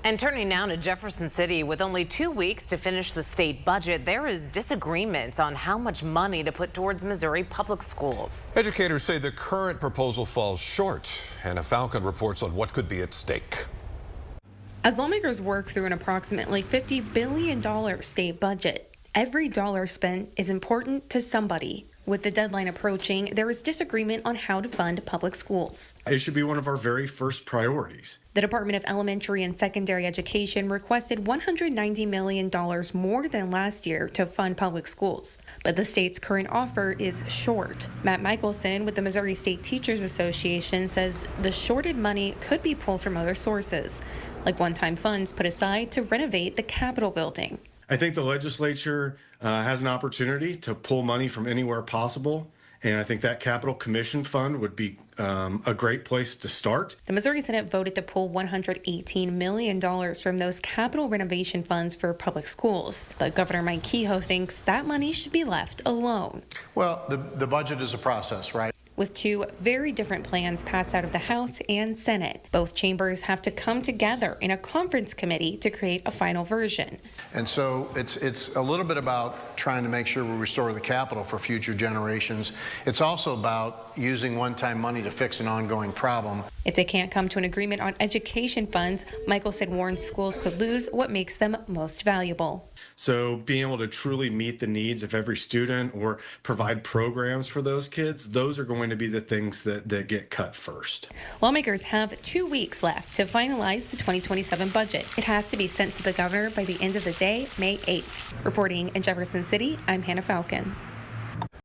And turning now to Jefferson City, with only 2 weeks to finish the state budget, there is disagreement on how much money to put towards Missouri public schools. Educators say the current proposal falls short. Hannah Falcon reports on what could be at stake. As lawmakers work through an approximately $50 billion state budget, every dollar spent is important to somebody. With the deadline approaching, there is disagreement on how to fund public schools. It should be one of our very first priorities. The Department of Elementary and Secondary Education requested $190 million more than last year to fund public schools, but the state's current offer is short. Matt Michelson with the Missouri State Teachers Association says the shorted money could be pulled from other sources, like one-time funds put aside to renovate the Capitol building. I think the legislature has an opportunity to pull money from anywhere possible, and I think that Capital Commission Fund would be a great place to start. The Missouri Senate voted to pull $118 million from those capital renovation funds for public schools, but Governor Mike Kehoe thinks that money should be left alone. Well, the budget is a process, right? With two very different plans passed out of the House and Senate, both chambers have to come together in a conference committee to create a final version. And so it's a little bit about trying to make sure we restore the Capitol for future generations. It's also about using one-time money to fix an ongoing problem. If they can't come to an agreement on education funds, Michelson warns schools could lose what makes them most valuable. So being able to truly meet the needs of every student or provide programs for those kids, those are going to be the things that get cut first. Lawmakers have 2 weeks left to finalize the 2027 budget. It has to be sent to the governor by the end of the day, May 8th. Reporting in Jefferson City, I'm Hannah Falcon.